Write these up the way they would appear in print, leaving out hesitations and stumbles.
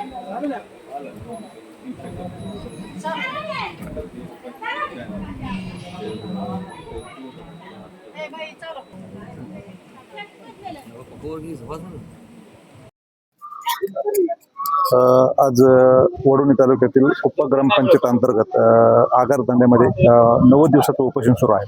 आज वडोणी तालुक्यातील कुप्पा ग्रामपंचायत अंतर्गत आगारतांड्यामध्ये 90 दिवसाचं उपोषण सुरू आहे.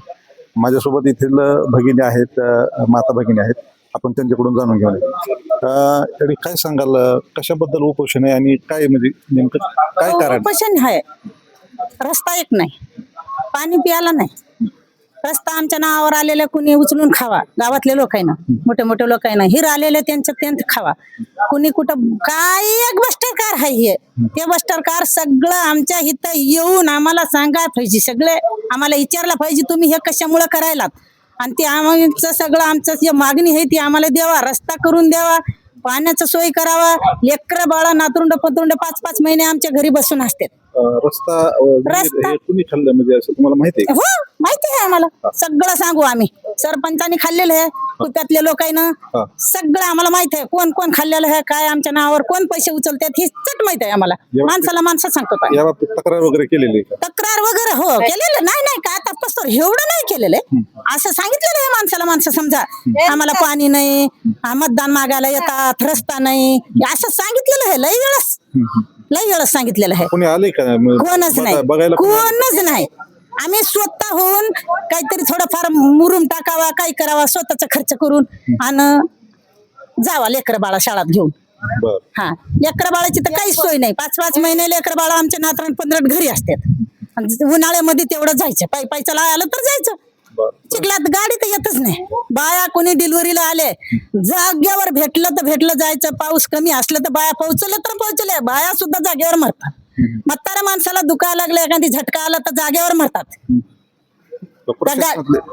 माझ्यासोबत येथील भगिनी आहेत, माता भगिनी आहेत. आपण त्यांच्याकडून जाणून घेऊया. तरी काय सांगाल, कशाबद्दल उपोषण आहे आणि काय म्हणजे नेमकं काय कारण? उपोषण आहे, रस्ता एक नाही, पाणी प्यायला नाही. रस्ता आमच्या नावावर आलेलं कुणी उचलून खावा, गावातले लोक आहे ना, मोठे मोठे लोक आहे ना, हिर आलेले त्यांच्या त्यांत खावा. कुणी कुठं काय एक बस्टरकार आहे हे, ते बस्टरकार सगळं आमच्या इथं येऊन आम्हाला सांगा पाहिजे, सगळे आम्हाला विचारला पाहिजे तुम्ही हे कशामुळे करायलात. आणि ते आमचं सगळं आमचं जे मागणी आहे ती आम्हाला द्यावा, रस्ता करून द्यावा, पाण्याचं सोय करावा. लेकरं बाळा नातरुंड पतरुंड 5-5 महिने आमच्या घरी बसून असतात. रस्ता कुणी खाल्लं म्हणजे असं तुम्हाला माहिती आहे? हो माहिती आहे आम्हाला, सगळं सांगू आम्ही. सरपंचांनी खाल्लेलं आहे, कुप्यातले लोक आहे ना, सगळं आम्हाला माहित आहे. कोण कोण खाल्लेलं आहे, काय आमच्या नावावर कोण पैसे उचलतात हे चट माहित आहे आम्हाला. माणसाला माणसं सांगतो. तक्रार वगैरे केलेली? तक्रार वगैरे हो केलेलं नाही काय आता पस्तर एवढं नाही केलेलं आहे. असं सांगितलेलं आहे माणसाला माणसं समजा आम्हाला पाणी नाही, मतदान मागायला येतात, रस्ता नाही, असं सांगितलेलं आहे. लई वेळच सांगितलेलं आहे. कोणच नाही, कोणच नाही. आम्ही स्वतः होऊन काहीतरी थोडंफार मुरुम टाकावा, काय करावा, स्वतःचा खर्च करून आणि जावा लेकर बाळा शाळेत घेऊन. हा, लेकर बाळाची तर काहीच सोय नाही. 5-5 महिने लेकर बाळा आमच्या नातरान 15 घरी असतात. उन्हाळ्यामध्ये तेवढं जायचं, पायी चला आलं तर जायचं. चिखलात गाडी तर येतच नाही. बाया कोणी डिलिव्हरीला आले, जागेवर भेटलं तर भेटलं जायचं. पाऊस कमी असलं तर बाया पोहोचलं तर पोहोचले, बाया सुद्धा जागेवर मरतात. म्हाताऱ्या माणसाला दुखायला लागलं, एखादी झटका आला तर जागेवर मरतात.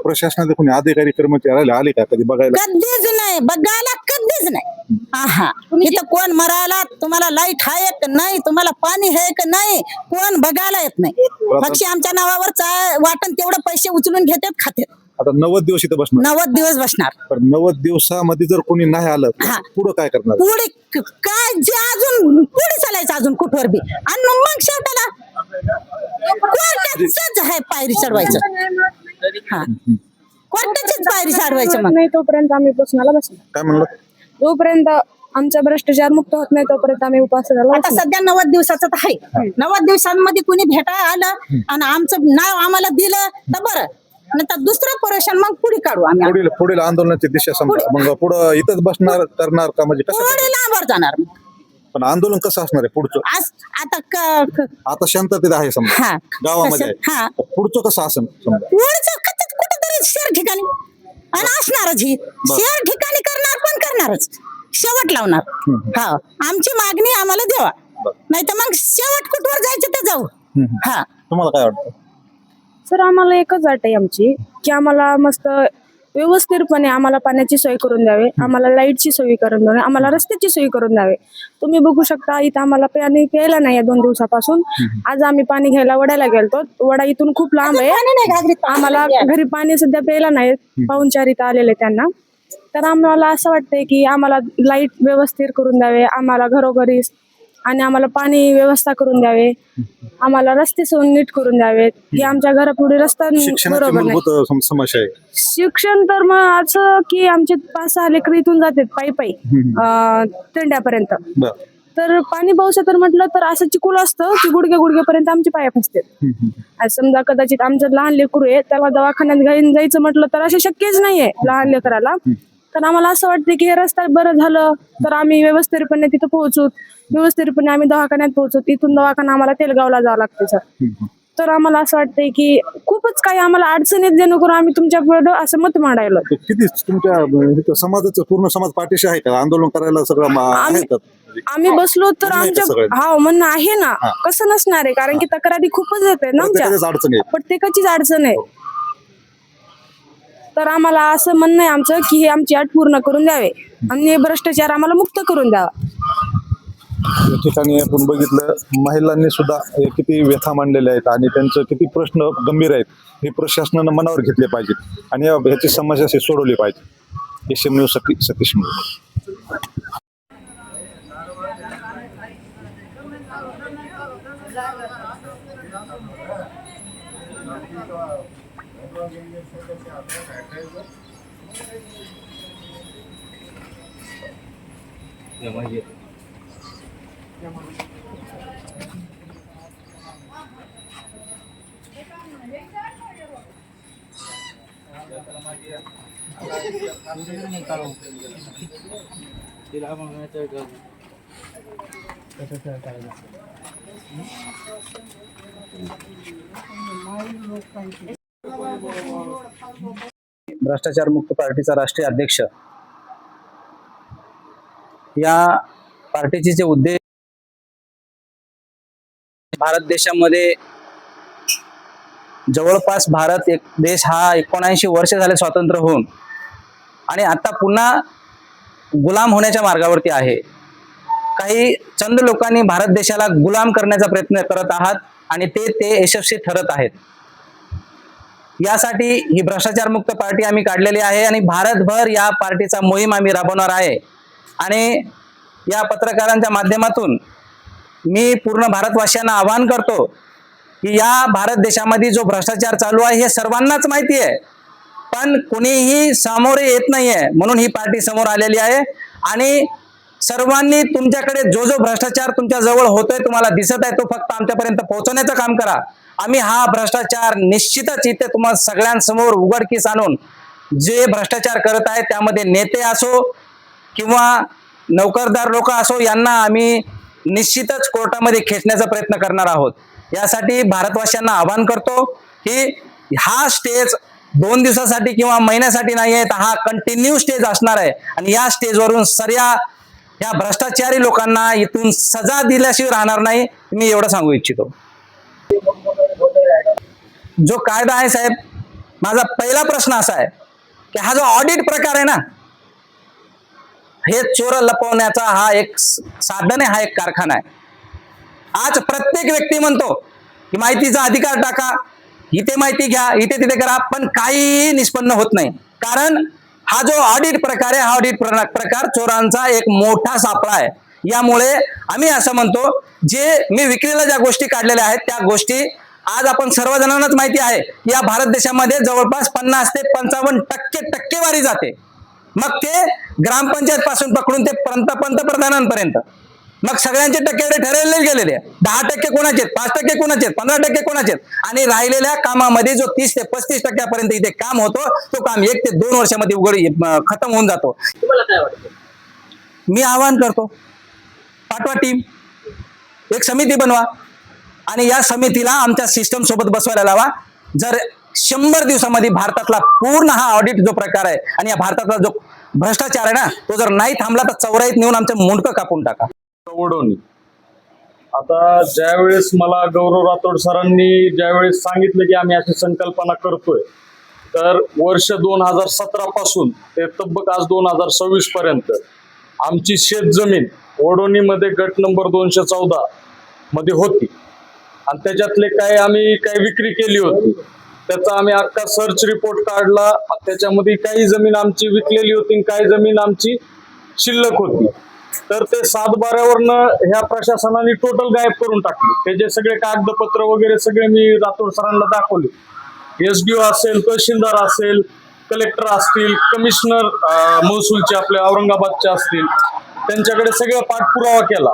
प्रशासनाचे कोणी अधिकारी कर्मचारी आले का कधी बघायला? कधीच नाही, बघायला कधीच नाही. हा, इथं कोण मरायला, तुम्हाला लाईट आहे का नाही, तुम्हाला पाणी आहे का नाही, कोण बघायला येत नाही. पक्षी आमच्या नावावर वाटण तेवढं पैसे उचलून घेतात, खात्यात. आता 90 दिवस इथं बसणार? 90 दिवस बसणार. पण 90 दिवसामध्ये जर कोणी नाही आलं पुढे काय करणार? पुढे काय जे अजून पुढे चालायचं अजून कुठवर बी, आणि मग शेवटाला कोर्टाचंच आहे पायरी चढवायचं. हा, कोर्टाचीच पायरी चढवायचं. मग नाही तोपर्यंत आम्ही उपोषणाला बसणार. काय म्हणलं? जोपर्यंत आमचा भ्रष्टाचार मुक्त होत नाही तोपर्यंत आम्ही उपासनाला. आता सध्या 90 दिवसाचं तर आहे. 90 दिवसांमध्ये कुणी भेटायला आलं आणि आमचं नाव आम्हाला दिलं तर बरं, नंतर दुसरं परेशान मग पुढे काढू आम्ही. पुढील आंदोलनाची दिशा समजा मग पुढे इथंच बसणार करणार का म्हणजे पुढे लांबवर जाणार. पण आंदोलन कसं असणार आहे पुढचं? आता शांततेत आहे समजा गावामध्ये, पुढचं कसं असेल समजा? पुढचं कुठेतरी शहर ठिकाणी आणि असणारच. ही शहर ठिकाणी करणार, पण करणारच, शेवट लावणार. हा, आमची मागणी आम्हाला द्यावा, नाही तर मग शेवट कुठवर जायचं ते जाऊ. हा, तुम्हाला काय वाटतं? सर आम्हाला एकच अट आहे आमची, की आम्हाला मस्त व्यवस्थितपणे आम्हाला पाण्याची सोय करून द्यावे, आम्हाला लाईटची सोय करून द्यावी, आम्हाला रस्त्याची सोय करून द्यावे. तुम्ही बघू शकता इथं आम्हाला पाणी प्यायला नाही 2 दिवसापासून. आज आम्ही पाणी घ्यायला वड्याला गेलतो, वडा इथून खूप लांब आहे. आम्हाला घरी पाणी सध्या प्यायला नाही, पाहुणचार इथं आलेले त्यांना. तर आम्हाला असं वाटतंय की आम्हाला लाईट व्यवस्थित करून द्यावे, आम्हाला घरोघरी, आणि आम्हाला पाणी व्यवस्था करून द्यावे, आम्हाला रस्ते नीट करून द्यावेत. की आमच्या घरापुढे रस्ता बरोबर नाही. समस्या आहे शिक्षण तर मग असं की आमचे 5-6 लेकर इथून जातात पायी तेंड्यापर्यंत. तर पाणी पावसा तर म्हटलं तर असं चिकूल असतं की गुडघ्यापर्यंत आमचे पाय फसतात. समजा कदाचित आमचं लहान लेकरू आहे, त्याला दवाखान्यात घेऊन जायचं म्हटलं तर असं शक्यच नाहीये लहान लेकराला. तर आम्हाला असं वाटतं की हे रस्ता बरं झालं तर आम्ही व्यवस्थितपणे तिथं पोहोचू, व्यवस्थितपणे आम्ही दवाखान्यात पोहोचू. इथून दवाखाना आम्हाला तेलगावला जावं लागतं सर. तर आम्हाला असं वाटतंय की खूपच काही आम्हाला अडचणीत जेणेकरून आम्ही तुमच्या पुढे असं मत मांडायला. किती तुमच्या समाजाचं पूर्ण समाज पाठीशी आहे का आंदोलन करायला? सगळं आम्ही बसलो तर आमच्या हा म्हणणं आहे ना, कसं नसणार आहे, कारण की तक्रारी खूपच येते ना आमच्या, प्रत्येकाचीच अडचण आहे. तर आम्हाला असं म्हणणं आहे आमचं की हे आमची अट पूर्ण करून द्यावे आणि भ्रष्टाचार आम्हाला मुक्त करून द्यावा. या ठिकाणी आपण बघितलं महिलांनी सुद्धा किती व्यथा मांडलेल्या आहेत आणि त्यांचं किती प्रश्न गंभीर आहेत हे प्रशासनानं मनावर घेतले पाहिजेत आणि ह्याची समस्या सोडवली पाहिजे. एसएम न्यूज साठी सतीश मुळे. भ्रष्टाचार मुक्त पार्टीचा राष्ट्रीय अध्यक्ष. या पार्टीचे जे उद्देश भारत देशामध्ये जवळपास भारत एक देश हा 79 वर्ष झाले स्वातंत्र्य होऊन आणि आता पुन्हा गुलाम होण्याच्या मार्गावरती आहे. काही चंद लोकांनी भारत देशाला गुलाम करण्याचा प्रयत्न करत आहात आणि ते यशस्वी ठरत आहेत. यासाठी ही भ्रष्टाचार मुक्त पार्टी आम्ही काढलेली आहे आणि भारतभर या पार्टीचा मोहीम आम्ही राबवणार आहे. आणि या पत्रकारांच्या माध्यमातून मी पूर्ण भारतवासियांना आवाहन करतो की या भारत देशामध्ये जो भ्रष्टाचार चालू आहे हे सर्वांनाच माहिती आहे, पण कोणीही सामोरे येत नाहीये, म्हणून ही पार्टी समोर आलेली आहे. आणि सर्वांनी तुमच्याकडे जो भ्रष्टाचार तुमच्या जवळ होतोय, तुम्हाला दिसत आहे, तो फक्त आमच्यापर्यंत पोहोचवण्याचं काम करा. आम्ही हा भ्रष्टाचार निश्चितच इथे तुम्हाला सगळ्यांसमोर उघडकीस आणून जे भ्रष्टाचार करत आहेत त्यामध्ये नेते असो किंवा नोकरदार लोक असो यांना आम्ही निश्चितच कोर्टामध्ये खेचण्याचा प्रयत्न करणार आहोत. यासाठी भारतवासियांना आवाहन करतो की हा स्टेज 2 दिवसासाठी किंवा महिन्यासाठी नाही आहे, हा कंटिन्यू स्टेज असणार आहे. आणि या स्टेजवरून या भ्रष्टाचारी लोकांना इथून सजा दिल्याशिवाय राहणार नाही. मी एवढं सांगू इच्छितो. जो कायदा आहे साहेब, माझा पहिला प्रश्न असा आहे की हा जो ऑडिट प्रकार आहे ना, हे चोर लपवण्याचा हा एक साधन आहे, हा एक कारखाना आहे. आज प्रत्येक व्यक्ती म्हणतो की माहितीचा अधिकार टाका, इथे माहिती घ्या, इथे तिथे करा, पण काही निष्पन्न होत नाही. कारण हा जो ऑडिट प्रकार आहे, हा ऑडिट प्रकार चोरांचा एक मोठा सापळा आहे. यामुळे आम्ही असं म्हणतो, जे मी विक्रीला ज्या गोष्टी काढलेल्या आहेत त्या गोष्टी आज आपण सर्वजणांनाच माहिती आहे की या भारत देशामध्ये जवळपास 50 ते 55% टक्केवारी जाते. मग ते ग्रामपंचायत पासून पकडून ते पंतप्रधानांपर्यंत मग सगळ्यांचे टक्केवारी ठरवले गेलेले आहे. 10% कोणाचे, 5% कोणाचे, 15% कोणाचे. आणि राहिलेल्या कामामध्ये जो 30 ते 35% इथे काम होतो, तो काम 1 ते 2 वर्षामध्ये खतम होऊन जातो. तुम्हाला काय वाटतं? मी आवाहन करतो, पाठवा टीम, एक समिती बनवा आणि या समितीला आमच्या सिस्टम सोबत बसवायला लावा. जर 100 दिवसामध्ये भारतातला पूर्ण हा ऑडिट जो प्रकार आहे आणि या भारतातला जो भ्रष्टाचार आहे ना, तो जर नाही थांबला तर चौराईत नेऊन आमचं मुंडकं कापून टाका. वडवणी. आता ज्यावेळेस मला गौरव राठोड सरांनी ज्यावेळेस सांगितलं की आम्ही अशी संकल्पना करतोय, तर वर्ष 2017 पासून ते तब्बक आज 2026 पर्यंत आमची शेतजमीन वडवणीमध्ये गट नंबर 214 मध्ये होती आणि त्याच्यातले आम्ही विक्री केली होती. त्याचा आम्ही अख्खा सर्च रिपोर्ट काढला. त्याच्यामध्ये काही जमीन आमची विकलेली होती, काही जमीन आमची शिल्लक होती. तर ते 7/12वरनं ह्या प्रशासनाने टोटल गायब करून टाकले. त्याचे सगळे कागदपत्र वगैरे सगळे मी राठोड सरांना दाखवले. SDO असेल, तहसीलदार असेल, कलेक्टर असतील, कमिशनर महसूलचे आपले औरंगाबादचे असतील, त्यांच्याकडे सगळं पाठपुरावा केला.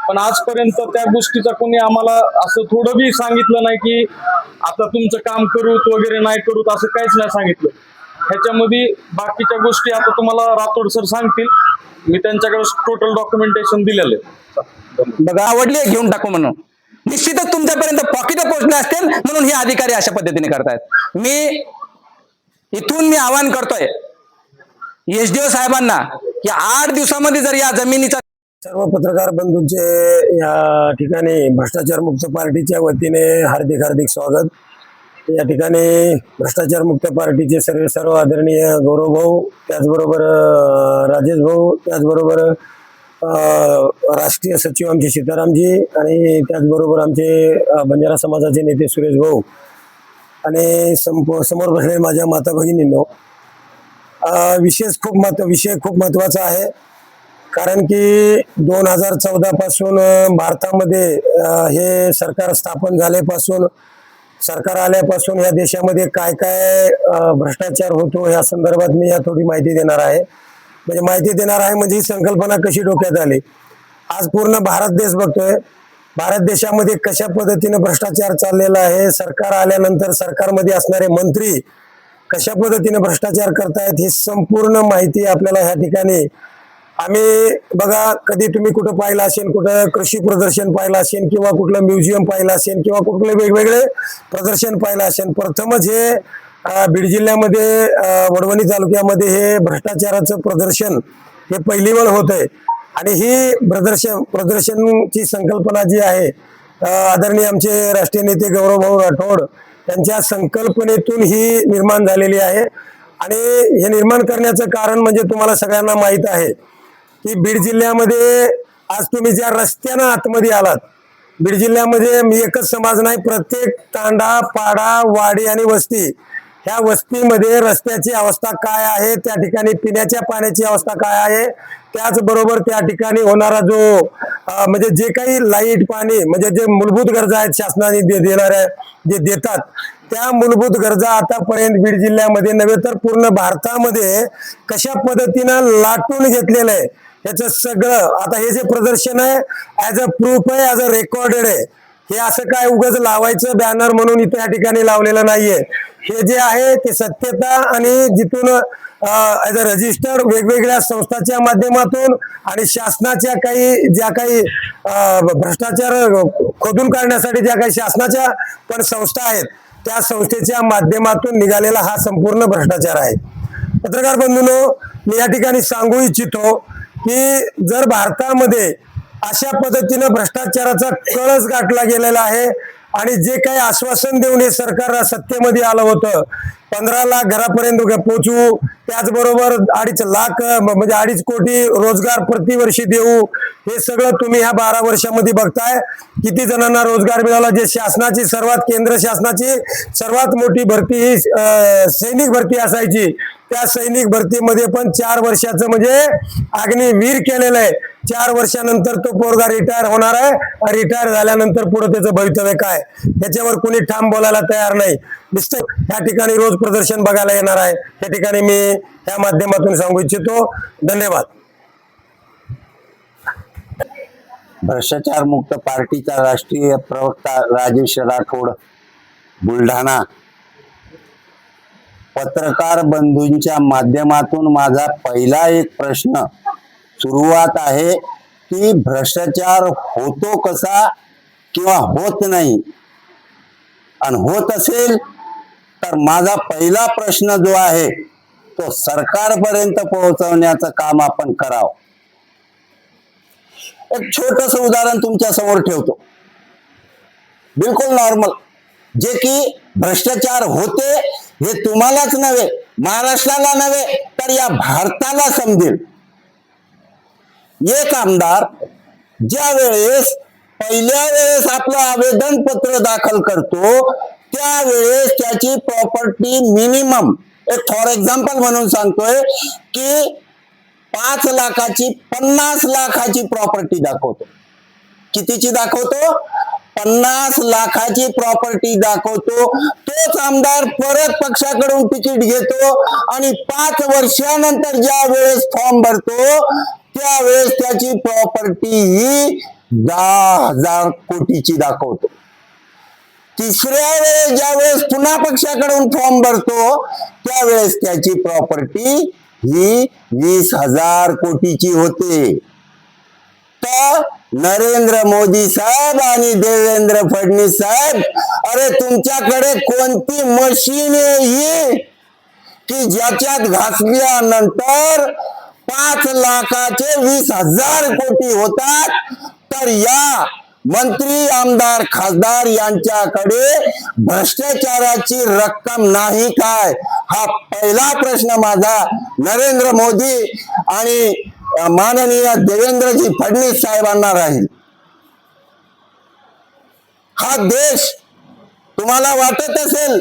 पण आजपर्यंत त्या गोष्टीचा कोणी आम्हाला असं थोडं बी सांगितलं नाही की आता तुमचं काम करूत वगैरे नाही करूत, असं काहीच नाही सांगितलं. ह्याच्यामध्ये बाकीच्या गोष्टी आता तुम्हाला राठोड सर सांगतील. मी त्यांच्याकडे टोटल डॉक्युमेंटेशन दिलेले. बघा, आवडली घेऊन टाकू म्हणून. निश्चितच तुमच्यापर्यंत पॉकेट पोहोचले असतील म्हणून हे अधिकारी अशा पद्धतीने करतायत. इथून मी आवाहन करतोय SDO साहेबांना की 8 दिवसामध्ये जर या जमिनीचा सर्व पत्रकार बंधूंचे या ठिकाणी भ्रष्टाचार मुक्त पार्टीच्या वतीने हार्दिक हार्दिक स्वागत. या ठिकाणी भ्रष्टाचार मुक्त पार्टीचे सर्व आदरणीय गौरव भाऊ, त्याचबरोबर राजेश भाऊ, त्याचबरोबर राष्ट्रीय सचिव आमचे सीतारामजी आणि त्याचबरोबर आमचे बंजारा समाजाचे नेते सुरेश भाऊ आणि समोर बसलेले माझ्या माता भगिनींनो, विषय खूप महत्त्वाचा आहे. कारण की 2014 पासून भारतामध्ये हे सरकार स्थापन झाल्यापासून सरकार आल्यापासून या देशामध्ये काय काय भ्रष्टाचार होतो या संदर्भात मी या थोडी माहिती देणार आहे. म्हणजे माहिती देणार आहे म्हणजे ही संकल्पना कशी डोक्यात आली. आज पूर्ण भारत देश बघतोय, भारत देशामध्ये कशा पद्धतीने भ्रष्टाचार चाललेला आहे, सरकार आल्यानंतर सरकारमध्ये असणारे मंत्री कशा पद्धतीने भ्रष्टाचार करतायत ही संपूर्ण माहिती आपल्याला ह्या ठिकाणी आम्ही बघा, कधी तुम्ही कुठं पाहिलं असेल, कुठं कृषी प्रदर्शन पाहिलं असेल किंवा कुठलं म्युझियम पाहिलं असेल किंवा कुठले वेगवेगळे प्रदर्शन पाहिलं असेल, प्रथमच हे बीड जिल्ह्यामध्ये वडवणी तालुक्यामध्ये हे भ्रष्टाचाराचं प्रदर्शन हे पहिली वेळ होत आहे. आणि ही प्रदर्शनची संकल्पना जी आहे आदरणीय आमचे राष्ट्रीय नेते गौरवभाऊ राठोड त्यांच्या संकल्पनेतून ही निर्माण झालेली आहे. आणि हे निर्माण करण्याचं कारण म्हणजे तुम्हाला सगळ्यांना माहित आहे की बीड जिल्ह्यामध्ये आज तुम्ही ज्या रस्त्यानं आतमध्ये आलात, बीड जिल्ह्यामध्ये मी एकच समाज नाही, प्रत्येक तांडा, पाडा, वाडी आणि वस्ती, ह्या वस्तीमध्ये रस्त्याची अवस्था काय आहे, त्या ठिकाणी पिण्याच्या पाण्याची अवस्था काय आहे, त्याचबरोबर त्या ठिकाणी होणारा जो म्हणजे जे काही लाईट पाणी म्हणजे जे मूलभूत गरजा आहेत शासनाने देणाऱ्या जे देतात त्या मूलभूत गरजा आतापर्यंत बीड जिल्ह्यामध्ये नव्हे तर पूर्ण भारतामध्ये कशा पद्धतीनं लाटून घेतलेलं आहे याचं सगळं आता हे जे प्रदर्शन आहे ऍज अ प्रूफ आहे, ऍज अ रेकॉर्डेड आहे. हे असं काय उगाच लावायचं बॅनर म्हणून इथे या ठिकाणी लावलेलं नाहीये. हे जे आहे ते सत्यता आणि जिथून ऍज अ रजिस्टर वेगवेगळ्या संस्थांच्या माध्यमातून आणि शासनाच्या ज्या काही भ्रष्टाचार खोदून काढण्यासाठी ज्या काही शासनाच्या पण संस्था आहेत त्या संस्थेच्या माध्यमातून निघालेला हा संपूर्ण भ्रष्टाचार आहे. पत्रकार बंधूंनो, मी या ठिकाणी सांगू इच्छितो की जर भारतामध्ये अशा पद्धतीनं भ्रष्टाचाराचा कळस गाठला गेलेला आहे आणि जे काही आश्वासन देऊन हे सरकार सत्तेमध्ये आलं होतं, 15 लाख घरापर्यंत पोहोचू, त्याचबरोबर 2.5 लाख म्हणजे 2.5 कोटी रोजगार प्रतिवर्षी देऊ, हे सगळं तुम्ही ह्या 12 वर्षामध्ये बघताय. किती जणांना रोजगार मिळाला. जे शासनाची केंद्र शासनाची सर्वात मोठी भरती ही सैनिक भरती असायची, त्या सैनिक भरतीमध्ये पण 4 वर्षाचं म्हणजे अग्निवीर केलेलं आहे. 4 वर्षानंतर तो पोरगा रिटायर होणार आहे. रिटायर झाल्यानंतर पुढे त्याचं भवितव्य काय याच्यावर कोणी ठाम बोलायला तयार नाही. निश्चित या ठिकाणी रोज प्रदर्शन बघायला येणार आहे. या ठिकाणी मी या माध्यमातून सांगू इच्छितो. धन्यवाद. भ्रष्टाचार मुक्त पार्टीचा राष्ट्रीय प्रवक्ता राजेश राठोड, बुलढाणा. पत्रकार बंधूंच्या माध्यमातून माझा पहिला एक प्रश्न सुरुवात आहे की भ्रष्टाचार होतो कसा किंवा होत नाही, आणि होत असेल तर माझा पहिला प्रश्न जो आहे तो सरकारपर्यंत पोहोचवण्याचं काम आपण करावं. एक छोटस उदाहरण तुमच्या समोर ठेवतो, बिलकुल नॉर्मल, जे की भ्रष्टाचार होते हे तुम्हालाच नव्हे, महाराष्ट्राला नव्हे तर या भारताला समजेल. एक आमदार ज्या वेळेस पहिल्या वेळेस आपलं आवेदन पत्र दाखल करतो त्यावेळेस त्याची प्रॉपर्टी मिनिमम, एक फॉर एक्झाम्पल म्हणून सांगतोय की 5 लाखाची 50 लाखाची प्रॉपर्टी दाखवतो. कितीची दाखवतो? 50 लाखाची प्रॉपर्टी दाखवतो. तोच आमदार परत पक्षाकडून तिकीट घेतो आणि 5 वर्षानंतर ज्या वेळेस फॉर्म भरतो त्यावेळेस त्याची प्रॉपर्टी ही 10,000 कोटीची दाखवतो. तिसऱ्या वेळेस ज्या वेळेस पुन्हा पक्षाकडून फॉर्म भरतो त्यावेळेस त्याची प्रॉपर्टी ही 20,000 कोटीची होते. तर नरेंद्र मोदी साहेब आणि देवेंद्र फडणवीस साहेब, अरे तुमच्याकडे कोणती मशीन आहे ही की ज्याच्यात घासल्यानंतर 5 लाखाचे 20,000 कोटी होतात? तर या मंत्री, आमदार, खासदार यांच्याकडे भ्रष्टाचाराची रक्कम नाही काय? हा पहिला प्रश्न माझा नरेंद्र मोदी आणि माननीय देवेंद्रजी फडणवीस साहेबांना राहील. हा देश तुम्हाला वाटत असेल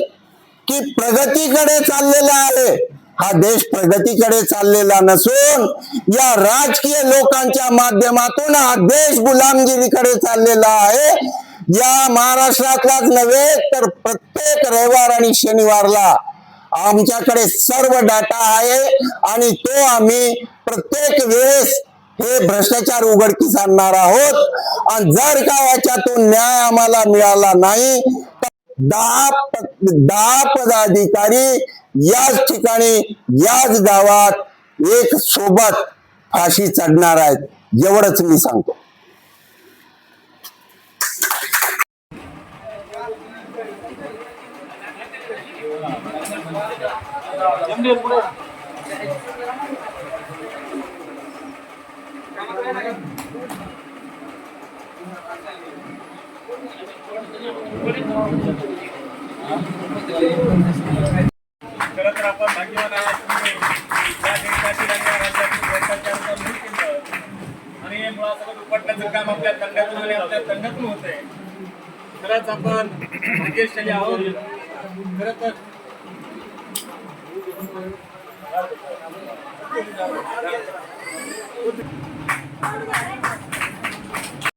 की प्रगतीकडे चाललेला आहे, हा देश प्रगतीकडे चाललेला नसून या राजकीय लोकांच्या माध्यमातून हा देश गुलामगिरीकडे चाललेला आहे. या महाराष्ट्रातलाच नव्हे तर प्रत्येक रविवार आणि शनिवारला आमच्याकडे सर्व डाटा आहे आणि तो आम्ही प्रत्येक वेळेस हे भ्रष्टाचार उघडकीस आणणार आहोत. आणि जर का याच्यातून न्याय आम्हाला मिळाला नाही तर 10 पदाधिकारी याच ठिकाणी याच गावात एक सोबत फाशी चढणार आहेत, एवढंच मी सांगतो. खरं तर आपण भाग्यवान आहात की या देशातील आणि या राज्यातील भ्रष्टाचाराचा मूळ केंद्र आणि हे मुळासकट उपटण्याचं काम आपल्या तंड्यातून आणि आपल्या तंड्यातून होत आहे. खरंच आपण भाग्यशाली आहोत. खरं तर